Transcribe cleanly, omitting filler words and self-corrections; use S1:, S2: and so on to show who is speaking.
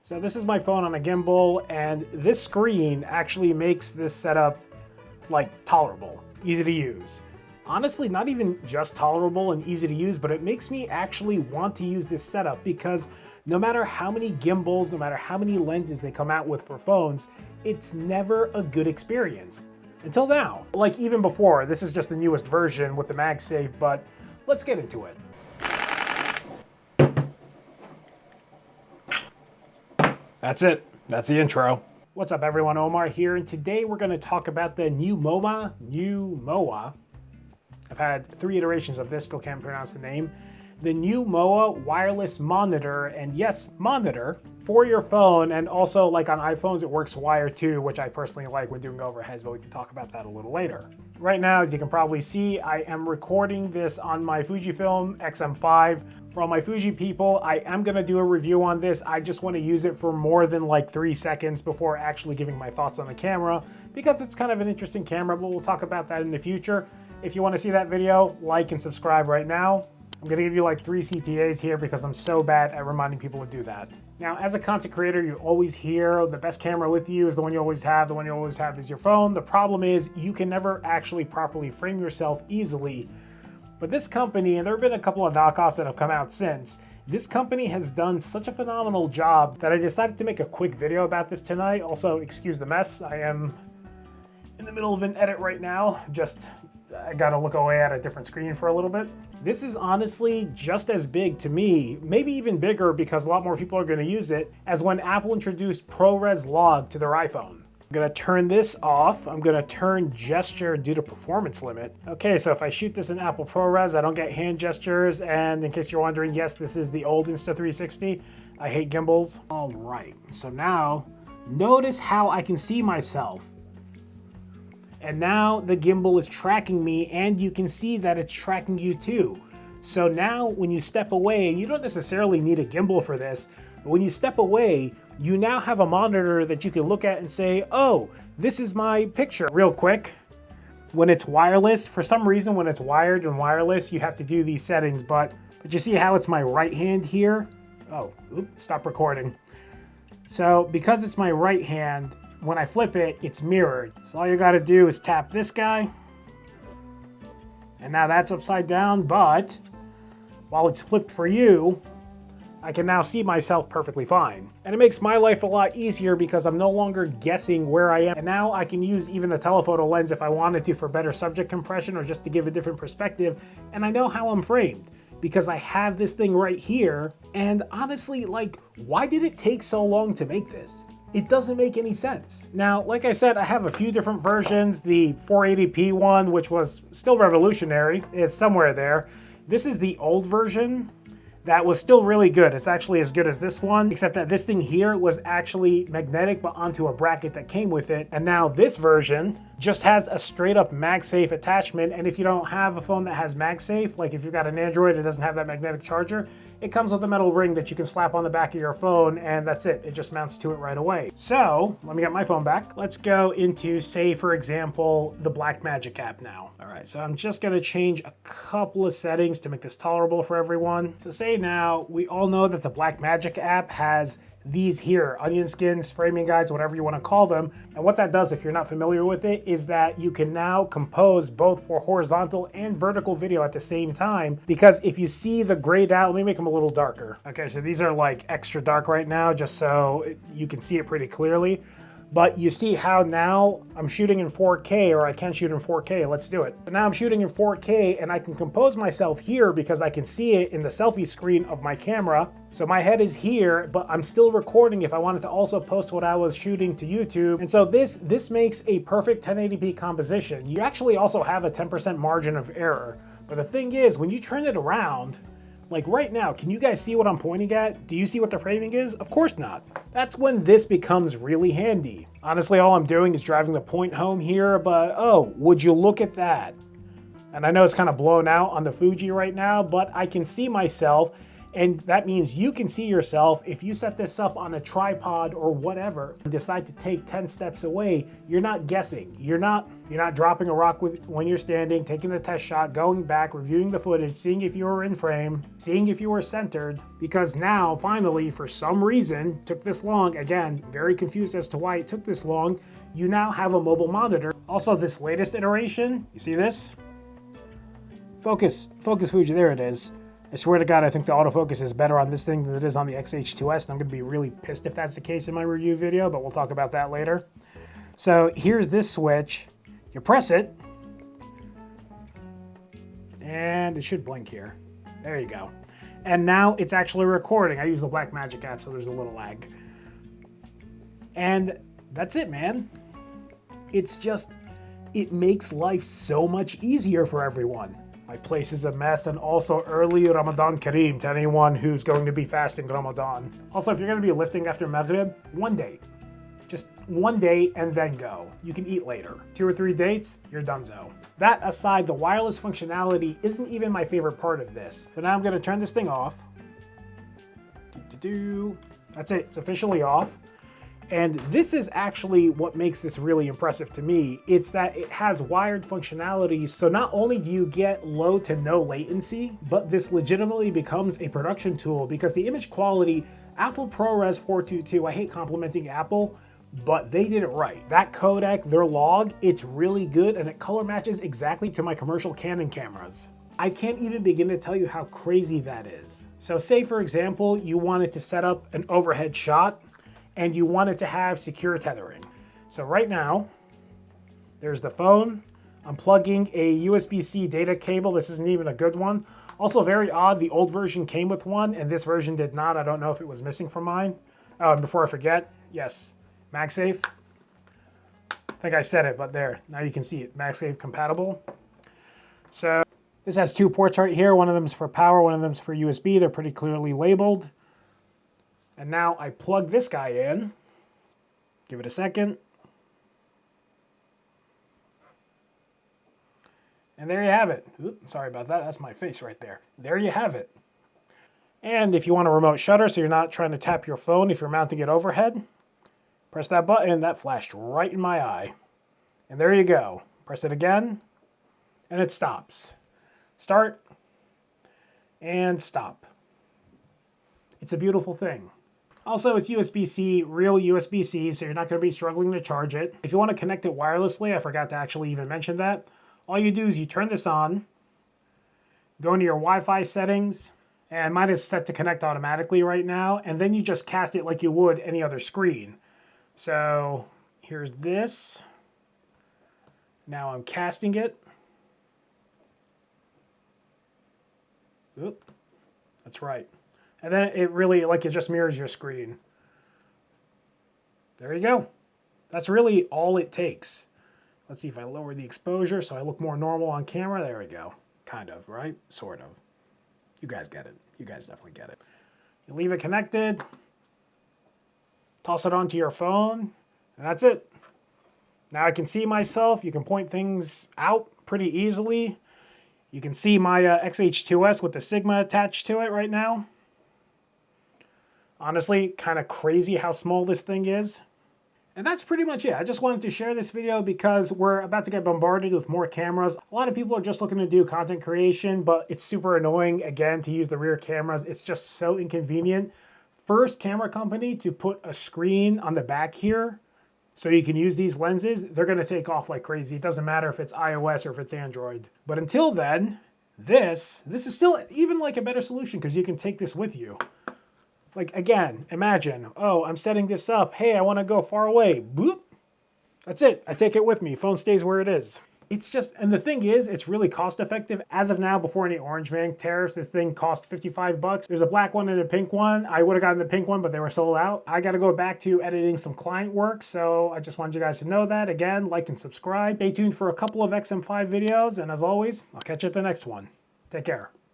S1: So this is my phone on a gimbal, and this screen actually makes this setup like tolerable, easy to use. Honestly, not even just tolerable and easy to use, but it makes me actually want to use this setup because no matter how many gimbals, no matter how many lenses they come out with for phones, it's never a good experience. Until now. Like even before, this is just the newest version with the MagSafe, but let's get into it. That's it. That's the intro. What's up everyone, Omar here, and today we're going to talk about the Newmowa. I've had 3 iterations of this, still can't pronounce the name. The Newmowa wireless monitor, and yes, monitor, for your phone, and also like on iPhones it works wired too, which I personally like when doing overheads, but we can talk about that a little later. Right now, as you can probably see, I am recording this on my Fujifilm X-M5. For all my Fuji people, I am gonna do a review on this. I just wanna use it for more than like 3 seconds before actually giving my thoughts on the camera, because it's kind of an interesting camera, but we'll talk about that in the future. If you wanna see that video, like and subscribe right now. I'm gonna give you like 3 CTAs here because I'm so bad at reminding people to do that. Now, as a content creator, you always hear the best camera with you is the one you always have. The one you always have is your phone. The problem is you can never actually properly frame yourself easily. But this company, and there have been a couple of knockoffs that have come out since, this company has done such a phenomenal job that I decided to make a quick video about this tonight. Also, excuse the mess. I am in the middle of an edit right now. I gotta look away at a different screen for a little bit. This is honestly just as big to me, maybe even bigger because a lot more people are gonna use it, as when Apple introduced ProRes Log to their iPhone. I'm gonna turn this off. I'm gonna turn gesture due to performance limit. Okay, so if I shoot this in Apple ProRes, I don't get hand gestures. And in case you're wondering, yes, this is the old Insta360. I hate gimbals. All right, so now notice how I can see myself. And now the gimbal is tracking me, and you can see that it's tracking you too. So now when you step away, and you don't necessarily need a gimbal for this, but when you step away, you now have a monitor that you can look at and say, oh, this is my picture. Real quick, when it's wireless, for some reason when it's wired and wireless, you have to do these settings, but you see how it's my right hand here? Oh, oops, stop recording. So because it's my right hand, when I flip it, it's mirrored. So all you gotta do is tap this guy. And now that's upside down, but while it's flipped for you, I can now see myself perfectly fine. And it makes my life a lot easier because I'm no longer guessing where I am. And now I can use even the telephoto lens if I wanted to for better subject compression or just to give a different perspective. And I know how I'm framed because I have this thing right here. And honestly, like, why did it take so long to make this? It doesn't make any sense. Now, like I said, I have a few different versions. The 480p one, which was still revolutionary, is somewhere there. This is the old version that was still really good. It's actually as good as this one, except that this thing here was actually magnetic, but onto a bracket that came with it. And now this version just has a straight up MagSafe attachment. And if you don't have a phone that has MagSafe, like if you've got an Android and doesn't have that magnetic charger, it comes with a metal ring that you can slap on the back of your phone, and that's it. It just mounts to it right away. So let me get my phone back. Let's go into, say, for example, the Blackmagic app now. All right, so I'm just gonna change a couple of settings to make this tolerable for everyone. So say now, we all know that the Blackmagic app has these here, onion skins, framing guides, whatever you want to call them. And what that does, if you're not familiar with it, is that you can now compose both for horizontal and vertical video at the same time. Because if you see the grayed out, let me make them a little darker. Okay, so these are like extra dark right now, just so you can see it pretty clearly. But you see how now I'm shooting in 4K, or I can shoot in 4K, let's do it. So now I'm shooting in 4K and I can compose myself here because I can see it in the selfie screen of my camera. So my head is here, but I'm still recording if I wanted to also post what I was shooting to YouTube. And so this makes a perfect 1080p composition. You actually also have a 10% margin of error. But the thing is, when you turn it around, like right now, can you guys see what I'm pointing at? Do you see what the framing is? Of course not. That's when this becomes really handy. Honestly, all I'm doing is driving the point home here, but oh, would you look at that? And I know it's kind of blown out on the Fuji right now, but I can see myself. And that means you can see yourself. If you set this up on a tripod or whatever and decide to take 10 steps away, you're not guessing. You're not dropping a rock when you're standing, taking the test shot, going back, reviewing the footage, seeing if you were in frame, seeing if you were centered. Because now, finally, for some reason, took this long, again, very confused as to why it took this long, you now have a mobile monitor. Also, this latest iteration, you see this? Focus Fuji, there it is. I swear to God, I think the autofocus is better on this thing than it is on the XH2S, and I'm gonna be really pissed if that's the case in my review video, but we'll talk about that later. So here's this switch. You press it, and it should blink here. There you go. And now it's actually recording. I use the Blackmagic app, so there's a little lag. And that's it, man. It's just, it makes life so much easier for everyone. My place is a mess, and also early Ramadan Kareem to anyone who's going to be fasting Ramadan. Also, if you're going to be lifting after Maghrib, one day. Just one day and then go. You can eat later. 2 or 3 dates, you're donezo. That aside, the wireless functionality isn't even my favorite part of this. So now I'm going to turn this thing off. That's it, it's officially off. And this is actually what makes this really impressive to me. It's that it has wired functionality, so not only do you get low to no latency, but this legitimately becomes a production tool because the image quality, Apple ProRes 422, I hate complimenting Apple, but they did it right. That codec, their log, it's really good and it color matches exactly to my commercial Canon cameras. I can't even begin to tell you how crazy that is. So say for example, you wanted to set up an overhead shot and you want it to have secure tethering. So right now, there's the phone. I'm plugging a USB-C data cable. This isn't even a good one. Also very odd, the old version came with one and this version did not. I don't know if it was missing from mine. Oh, and before I forget, yes, MagSafe. I think I said it, but there, now you can see it, MagSafe compatible. So this has 2 ports right here. One of them is for power, one of them is for USB. They're pretty clearly labeled. And now I plug this guy in, give it a second. And there you have it. Oops, sorry about that, that's my face right there. There you have it. And if you want a remote shutter so you're not trying to tap your phone if you're mounting it overhead, press that button, that flashed right in my eye. And there you go. Press it again, and it stops. Start, and stop. It's a beautiful thing. Also, it's USB-C, real USB-C, so you're not going to be struggling to charge it. If you want to connect it wirelessly, I forgot to actually even mention that. All you do is you turn this on, go into your Wi-Fi settings, and mine is set to connect automatically right now, and then you just cast it like you would any other screen. So here's this. Now I'm casting it. Oop, that's right. And then it really, like, it just mirrors your screen. There you go. That's really all it takes. Let's see if I lower the exposure so I look more normal on camera. There we go. Kind of, right? Sort of. You guys get it. You guys definitely get it. You leave it connected, toss it onto your phone, and that's it. Now I can see myself. You can point things out pretty easily. You can see my XH2S with the Sigma attached to it right now. Honestly, kind of crazy how small this thing is. And that's pretty much it. I just wanted to share this video because we're about to get bombarded with more cameras. A lot of people are just looking to do content creation, but it's super annoying, again, to use the rear cameras. It's just so inconvenient. First camera company to put a screen on the back here so you can use these lenses, they're going to take off like crazy. It doesn't matter if it's iOS or if it's Android. But until then, this is still even like a better solution because you can take this with you. Like, again, imagine, oh, I'm setting this up. Hey, I want to go far away. Boop. That's it. I take it with me. Phone stays where it is. It's just, and the thing is, it's really cost effective. As of now, before any Orange Man tariffs, this thing cost 55 bucks. There's a black one and a pink one. I would have gotten the pink one, but they were sold out. I got to go back to editing some client work, so I just wanted you guys to know that. Again, like and subscribe. Stay tuned for a couple of XM5 videos, and as always, I'll catch you at the next one. Take care.